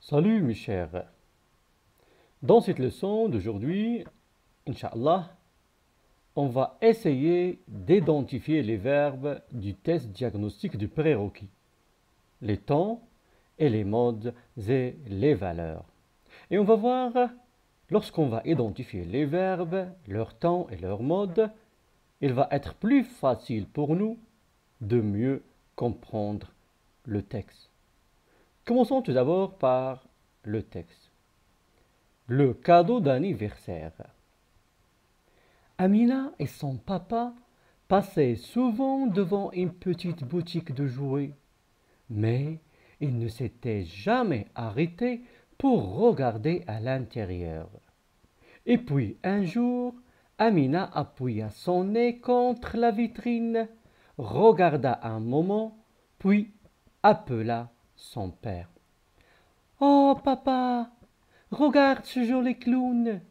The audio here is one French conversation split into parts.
Salut mes chers. Dans cette leçon d'aujourd'hui, Inch'Allah, on va essayer d'identifier les verbes du test diagnostique du prérequis, les temps et les modes et les valeurs. Et on va voir, lorsqu'on va identifier les verbes, leur temps et leur mode, il va être plus facile pour nous de mieux comprendre le texte. Commençons tout d'abord par le texte. Le cadeau d'anniversaire. Amina et son papa passaient souvent devant une petite boutique de jouets, mais ils ne s'étaient jamais arrêtés pour regarder à l'intérieur. Et puis un jour, Amina appuya son nez contre la vitrine, regarda un moment, puis appela son père. Oh papa, regarde ce joli clown,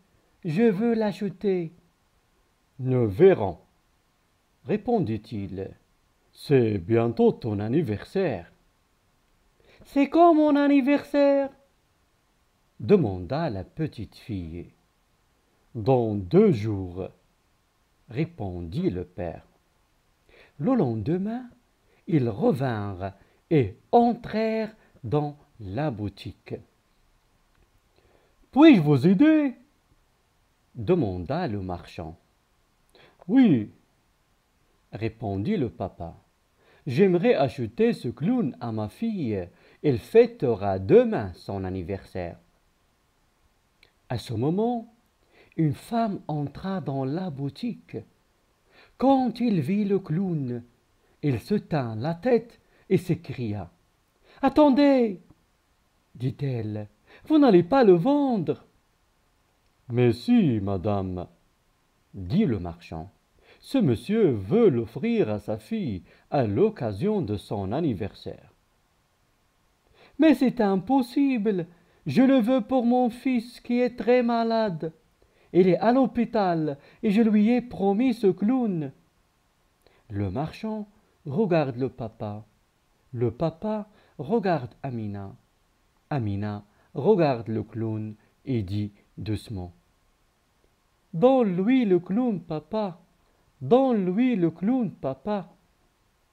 je veux l'acheter. Nous verrons, répondit-il. C'est bientôt ton anniversaire. C'est quand mon anniversaire? Demanda la petite fille. Dans 2 jours, répondit le père. Le lendemain, ils revinrent et entrèrent dans la boutique. Puis-je vous aider? Demanda le marchand. Oui, répondit le papa. J'aimerais acheter ce clown à ma fille. Elle fêtera demain son anniversaire. À ce moment, une femme entra dans la boutique. Quand il vit le clown, il se tint la tête et s'écria. Attendez, dit-elle, vous n'allez pas le vendre? Mais si, madame, dit le marchand. Ce monsieur veut l'offrir à sa fille à l'occasion de son anniversaire. Mais c'est impossible. Je le veux pour mon fils qui est très malade. Il est à l'hôpital et je lui ai promis ce clown. Le marchand regarde le papa. Le papa regarde Amina. Amina regarde le clown et dit doucement. Donne-lui le clown, papa. Donne-lui le clown, papa.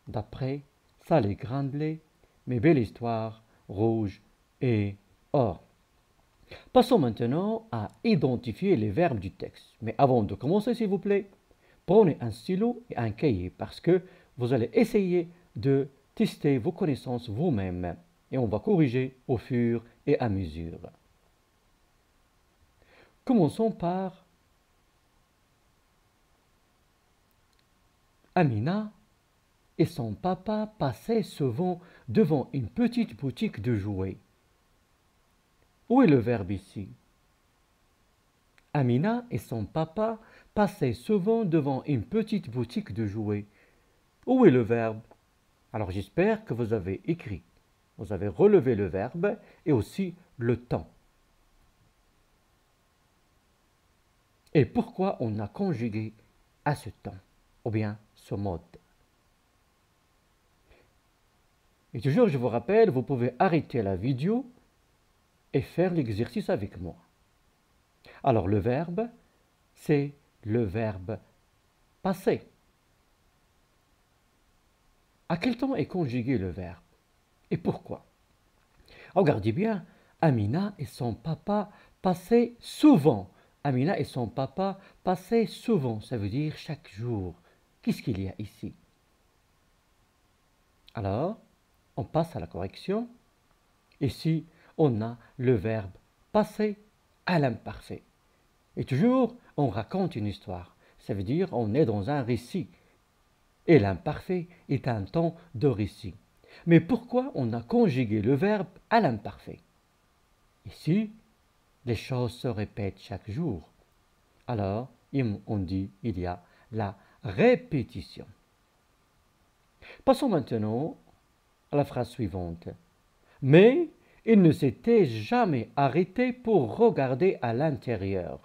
D'après Salé Grandelet, mes belles histoires, rouge et or. Passons maintenant à identifier les verbes du texte. Mais avant de commencer, s'il vous plaît, prenez un stylo et un cahier parce que vous allez essayer de tester vos connaissances vous-même et on va corriger au fur et à mesure. Commençons par Amina et son papa passaient souvent devant une petite boutique de jouets. Où est le verbe ici? Amina et son papa passaient souvent devant une petite boutique de jouets. Où est le verbe? Alors j'espère que vous avez écrit. Vous avez relevé le verbe et aussi le temps. Et pourquoi on a conjugué à ce temps, ou bien ce mode? Et toujours, je vous rappelle, vous pouvez arrêter la vidéo et faire l'exercice avec moi. Alors, le verbe, c'est le verbe passé. À quel temps est conjugué le verbe? Et pourquoi? Regardez bien, Amina et son papa passaient souvent. Amina et son papa passaient souvent, ça veut dire chaque jour. Qu'est-ce qu'il y a ici? Alors, on passe à la correction. Ici, on a le verbe passer à l'imparfait. Et toujours, on raconte une histoire. Ça veut dire on est dans un récit. Et l'imparfait est un temps de récit. Mais pourquoi on a conjugué le verbe à l'imparfait? Ici, les choses se répètent chaque jour. Alors, on dit il y a la répétition. Passons maintenant à la phrase suivante. Mais il ne s'était jamais arrêté pour regarder à l'intérieur.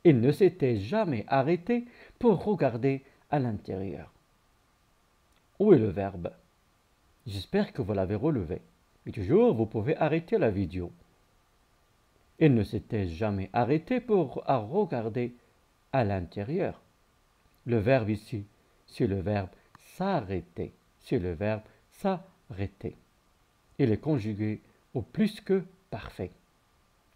Il ne s'était jamais arrêté pour regarder à l'intérieur. Où est le verbe? J'espère que vous l'avez relevé. Et toujours, vous pouvez arrêter la vidéo. Il ne s'était jamais arrêté à regarder à l'intérieur. Le verbe ici, c'est le verbe s'arrêter. C'est le verbe s'arrêter. Il est conjugué au plus que parfait.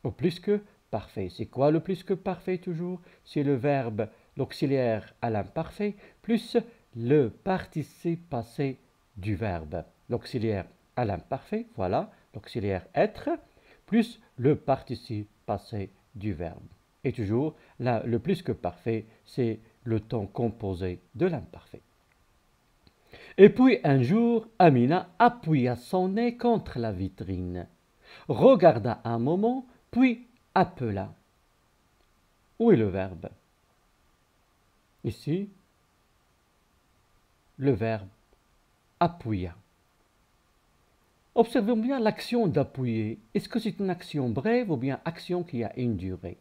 Au plus que parfait. C'est quoi le plus que parfait toujours? C'est le verbe, l'auxiliaire à l'imparfait, plus le participe passé du verbe. L'auxiliaire à l'imparfait, voilà, l'auxiliaire être, plus le participe passé du verbe. Et toujours, là, le plus que parfait, c'est le temps composé de l'imparfait. Et puis un jour, Amina appuya son nez contre la vitrine, regarda un moment, puis appela. Où est le verbe? Ici, le verbe appuya. Observons bien l'action d'appuyer. Est-ce que c'est une action brève ou bien action qui a une durée?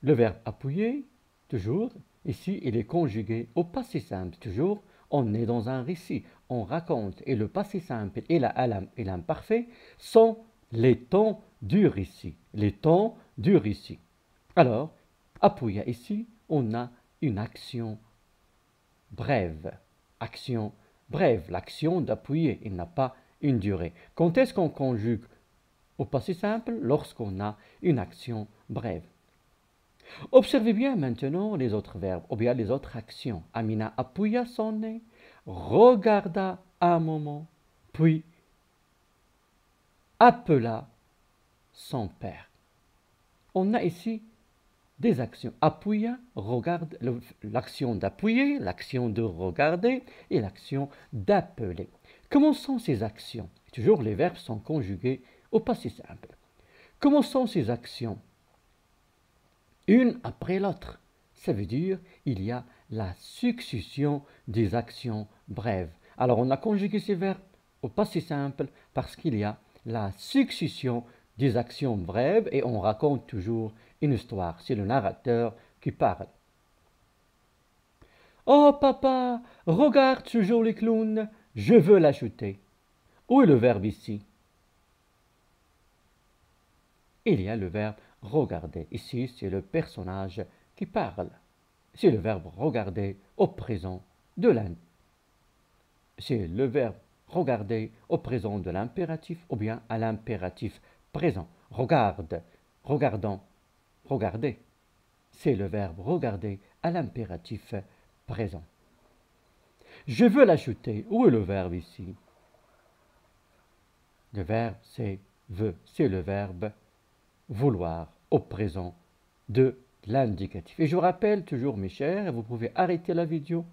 Le verbe appuyer, toujours, ici, il est conjugué au passé simple. Toujours, on est dans un récit, on raconte. Et le passé simple et l'imparfait sont les temps du récit. Les temps du récit. Alors, appuya ici, on a une action brève. Action brève, l'action d'appuyer, il n'a pas une durée. Quand est-ce qu'on conjugue au passé simple? Lorsqu'on a une action brève. Observez bien maintenant les autres verbes, ou bien les autres actions. Amina appuya son nez, regarda un moment, puis appela son père. On a ici des actions. Appuya, regarde, l'action d'appuyer, l'action de regarder et l'action d'appeler. Comment sont ces actions? Toujours les verbes sont conjugués au passé simple. Comment sont ces actions? Une après l'autre. Ça veut dire il y a la succession des actions brèves. Alors on a conjugué ces verbes au passé simple parce qu'il y a la succession des actions brèves et on raconte toujours une histoire. C'est le narrateur qui parle. Oh papa, regarde ce joli clown, je veux l'acheter. Où est le verbe ici? Il y a le verbe regarder. Ici, c'est le personnage qui parle. C'est le verbe regarder au présent de C'est le verbe regarder au présent de l'impératif ou bien à l'impératif présent. Regarde, regardant, regarder. C'est le verbe regarder à l'impératif présent. Je veux l'acheter. Où est le verbe ici? Le verbe c'est veut. C'est le verbe vouloir au présent de l'indicatif. Et je vous rappelle toujours mes chers, vous pouvez arrêter la vidéo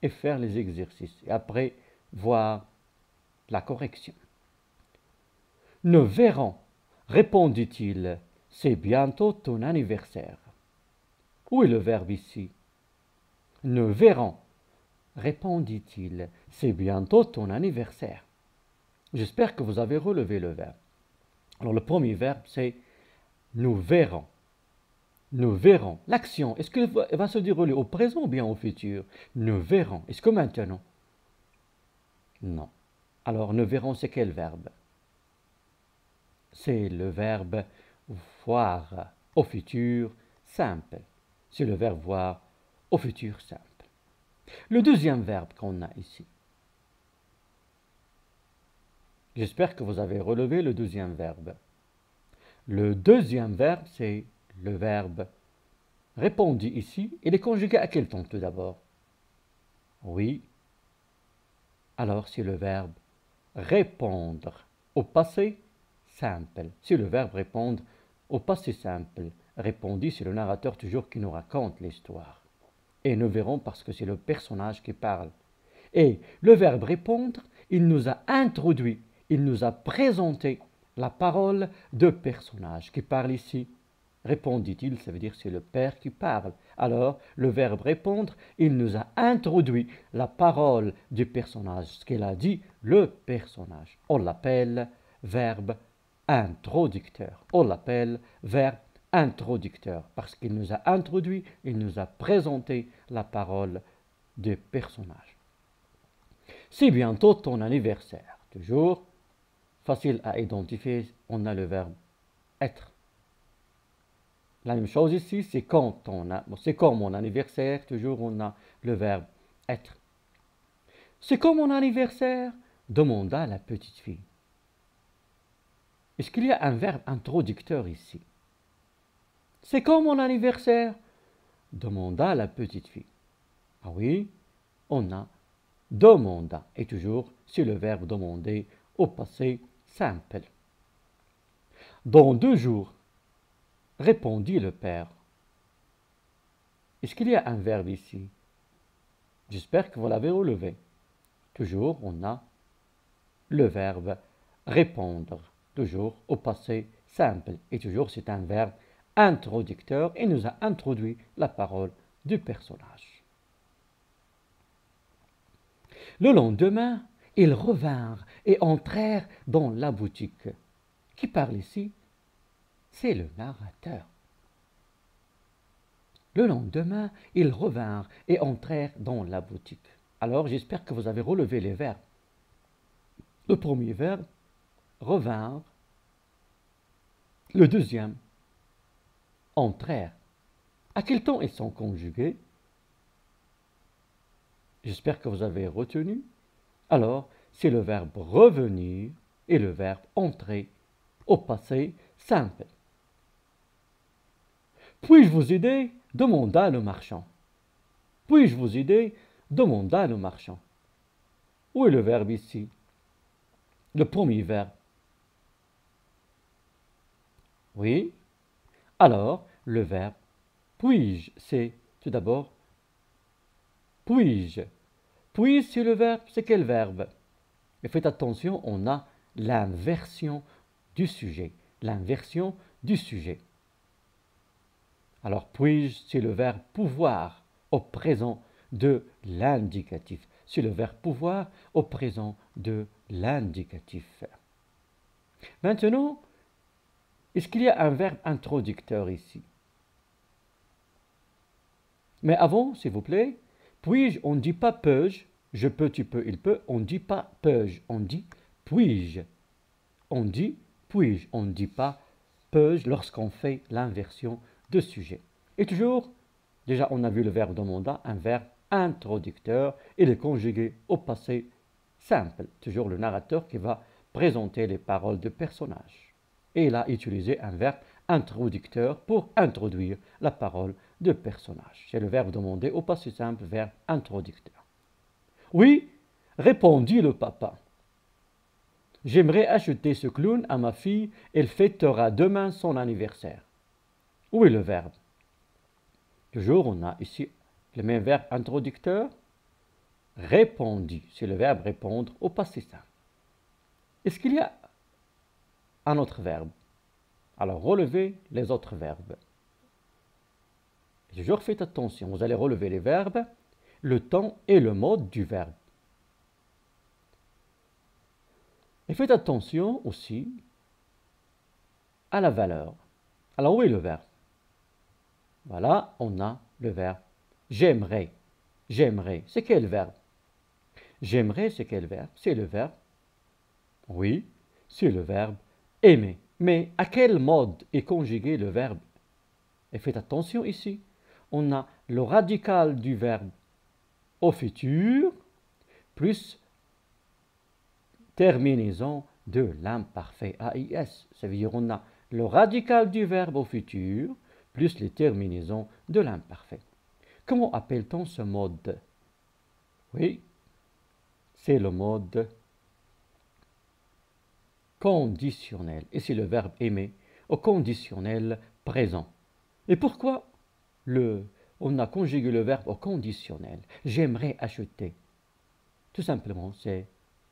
et faire les exercices. Et après, voir la correction. Nous verrons, répondit-il, c'est bientôt ton anniversaire. Où est le verbe ici? Nous verrons, répondit-il, c'est bientôt ton anniversaire. J'espère que vous avez relevé le verbe. Alors le premier verbe c'est nous verrons. Nous verrons. L'action, est-ce qu'elle va se dérouler au présent ou bien au futur? Nous verrons. Est-ce que maintenant? Non. Alors, nous verrons, c'est quel verbe? C'est le verbe voir au futur simple. C'est le verbe voir au futur simple. Le deuxième verbe qu'on a ici. J'espère que vous avez relevé le deuxième verbe. Le deuxième verbe, c'est le verbe répondit ici. Il est conjugué à quel temps tout d'abord? Oui. Alors, c'est le verbe répondre au passé simple. C'est le verbe répondre au passé simple. Répondit, c'est le narrateur toujours qui nous raconte l'histoire. Et nous verrons parce que c'est le personnage qui parle. Et le verbe répondre, il nous a introduit, il nous a présenté la parole de personnage qui parle ici. Répondit-il, ça veut dire c'est le père qui parle. Alors, le verbe répondre, il nous a introduit la parole du personnage, ce qu'il a dit, le personnage. On l'appelle verbe introducteur. On l'appelle verbe introducteur parce qu'il nous a introduit, il nous a présenté la parole du personnage. C'est bientôt ton anniversaire. Toujours, facile à identifier, on a le verbe être. La même chose ici, c'est quand c'est comme mon anniversaire, toujours on a le verbe être. C'est comme mon anniversaire, demanda la petite fille. Est-ce qu'il y a un verbe introducteur ici? C'est comme mon anniversaire, demanda la petite fille. Ah oui, on a demanda, et toujours c'est le verbe demander au passé simple. Dans 2 jours, répondit le père. Est-ce qu'il y a un verbe ici? J'espère que vous l'avez relevé. Toujours, on a le verbe répondre, toujours au passé simple. Et toujours, c'est un verbe introducteur et nous a introduit la parole du personnage. Le lendemain, ils revinrent et entrèrent dans la boutique. Qui parle ici? C'est le narrateur. Le lendemain, ils revinrent et entrèrent dans la boutique. Alors, j'espère que vous avez relevé les verbes. Le premier verbe, revinrent. Le deuxième, entrèrent. À quel temps ils sont conjugués? J'espère que vous avez retenu. Alors, c'est le verbe revenir et le verbe entrer au passé simple. Puis-je vous aider? Demanda le marchand. Puis-je vous aider? Demanda le marchand. Où est le verbe ici? Le premier verbe. Oui. Alors, le verbe puis-je, c'est tout d'abord puis-je. Puis, c'est le verbe, c'est quel verbe? Et faites attention, on a l'inversion du sujet. L'inversion du sujet. Alors, puis-je, c'est le verbe pouvoir au présent de l'indicatif. C'est le verbe pouvoir au présent de l'indicatif. Maintenant, est-ce qu'il y a un verbe introducteur ici? Mais avant, s'il vous plaît, puis-je, on ne dit pas peux-je, je peux, tu peux, il peut, on ne dit pas peux-je, on dit puis-je. On dit puis-je, on ne dit pas peux-je lorsqu'on fait l'inversion de sujet. Et toujours, déjà on a vu le verbe demanda, un verbe introducteur, il est conjugué au passé simple. Toujours le narrateur qui va présenter les paroles de personnage. Et il a utilisé un verbe introducteur pour introduire la parole de personnage. C'est le verbe demander au passé simple, verbe introducteur. Oui, répondit le papa. J'aimerais acheter ce clown à ma fille, elle fêtera demain son anniversaire. Où est le verbe? Toujours, on a ici le même verbe introducteur. Répondit, c'est le verbe répondre au passé simple. Est-ce qu'il y a un autre verbe? Alors, relevez les autres verbes. Toujours faites attention, vous allez relever les verbes, le temps et le mode du verbe. Et faites attention aussi à la valeur. Alors, où est le verbe? Voilà, on a le verbe j'aimerais. J'aimerais, c'est quel verbe? J'aimerais, c'est quel verbe? C'est le verbe, oui, c'est le verbe aimer. Mais à quel mode est conjugué le verbe? Et faites attention ici, on a le radical du verbe au futur plus terminaison de l'imparfait AIS. Ça veut dire on a le radical du verbe au futur plus les terminaisons de l'imparfait. Comment appelle-t-on ce mode? Oui, c'est le mode conditionnel. Et c'est le verbe aimer au conditionnel présent. Et pourquoi on a conjugué le verbe au conditionnel? J'aimerais acheter. Tout simplement, c'est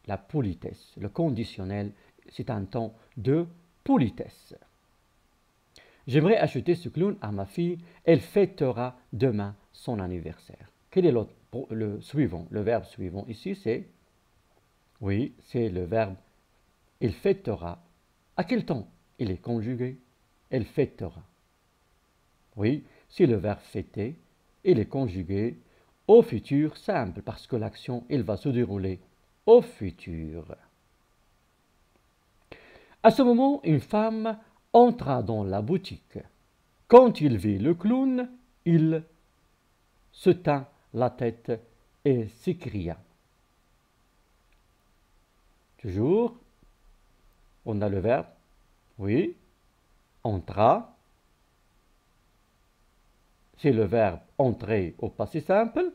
la politesse. Le conditionnel, c'est un ton de politesse. J'aimerais acheter ce clown à ma fille. Elle fêtera demain son anniversaire. Quel est le suivant? Le verbe suivant ici, c'est... Oui, c'est le verbe il fêtera. À quel temps? Il est conjugué. Elle fêtera. Oui, c'est le verbe fêter. Il est conjugué au futur simple parce que l'action, il va se dérouler au futur. À ce moment, une femme entra dans la boutique. Quand il vit le clown, il se tint la tête et s'écria. Toujours, on a le verbe, oui, entra. C'est le verbe entrer au passé simple.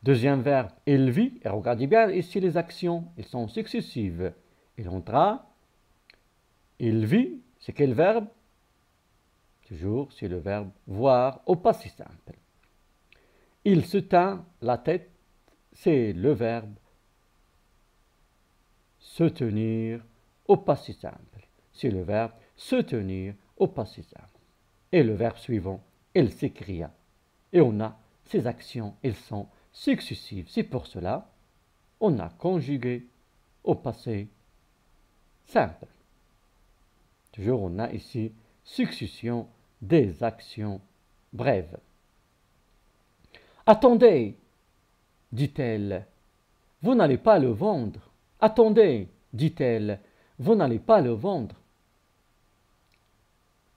Deuxième verbe, il vit. Et regardez bien ici les actions, elles sont successives. Il entra, il vit. C'est quel verbe? Toujours, c'est le verbe voir au passé simple. Il se tint la tête, c'est le verbe se tenir au passé simple. C'est le verbe se tenir au passé simple. Et le verbe suivant, il s'écria. Et on a ces actions, elles sont successives. C'est pour cela on a conjugué au passé simple. Toujours on a ici succession des actions brèves. Attendez, dit-elle, vous n'allez pas le vendre. Attendez, dit-elle, vous n'allez pas le vendre.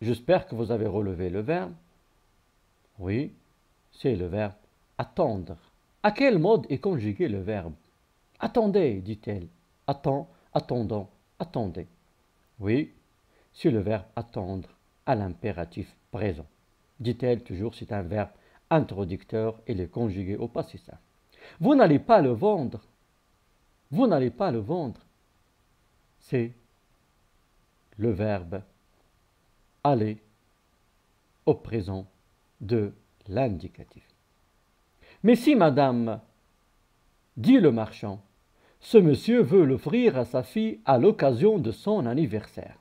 J'espère que vous avez relevé le verbe. Oui, c'est le verbe attendre. À quel mode est conjugué le verbe? Attendez, dit-elle. Attends, attendons, attendez. Oui, c'est le verbe attendre à l'impératif présent. Dit-elle toujours, c'est un verbe introducteur et il est conjugué au passé simple. Vous n'allez pas le vendre. Vous n'allez pas le vendre. C'est le verbe aller au présent de l'indicatif. Mais si, madame, dit le marchand, ce monsieur veut l'offrir à sa fille à l'occasion de son anniversaire.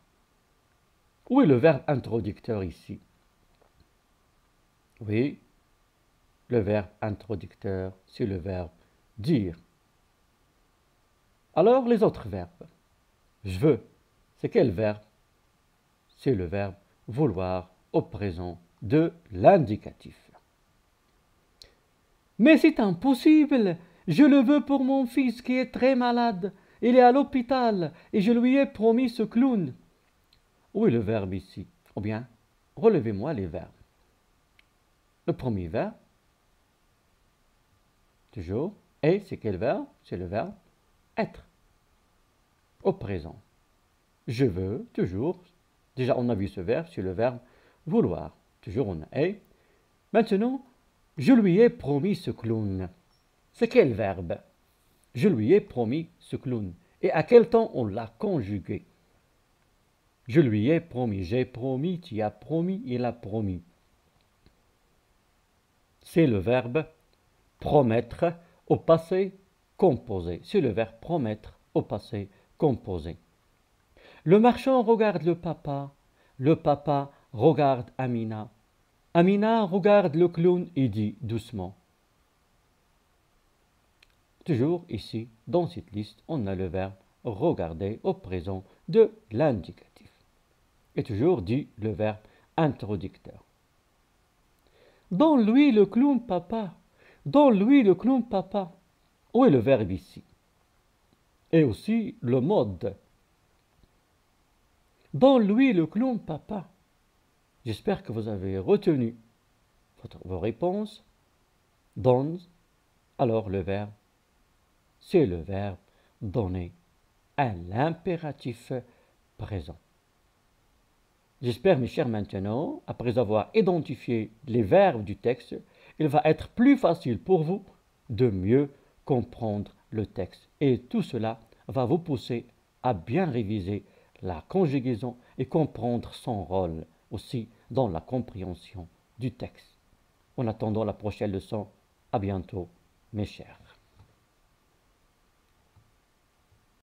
Où est le verbe introducteur ici? Oui, le verbe introducteur, c'est le verbe dire. Alors, les autres verbes. Je veux, c'est quel verbe? C'est le verbe vouloir au présent de l'indicatif. Mais c'est impossible, je le veux pour mon fils qui est très malade. Il est à l'hôpital et je lui ai promis ce clown. Où est le verbe ici? Ou bien, relevez-moi les verbes. Le premier verbe, toujours, et c'est quel verbe? C'est le verbe être. Au présent. Je veux, toujours. Déjà, on a vu ce verbe, c'est le verbe vouloir. Toujours, on a et. Maintenant, je lui ai promis ce clown. C'est quel verbe? Je lui ai promis ce clown. Et à quel temps on l'a conjugué? Je lui ai promis, j'ai promis, tu as promis, il a promis. C'est le verbe promettre au passé composé. C'est le verbe promettre au passé composé. Le marchand regarde le papa regarde Amina. Amina regarde le clown et dit doucement. Toujours ici, dans cette liste, on a le verbe regarder au présent de l'indicatif. Et toujours dit le verbe introducteur. Donne-lui le clown, papa. Donne-lui le clown, papa. Où est le verbe ici? Et aussi le mode. Donne-lui le clown, papa. J'espère que vous avez retenu vos réponses. Donne, alors le verbe, c'est le verbe donner à l'impératif présent. J'espère, mes chers, maintenant, après avoir identifié les verbes du texte, il va être plus facile pour vous de mieux comprendre le texte. Et tout cela va vous pousser à bien réviser la conjugaison et comprendre son rôle aussi dans la compréhension du texte. En attendant la prochaine leçon, à bientôt, mes chers.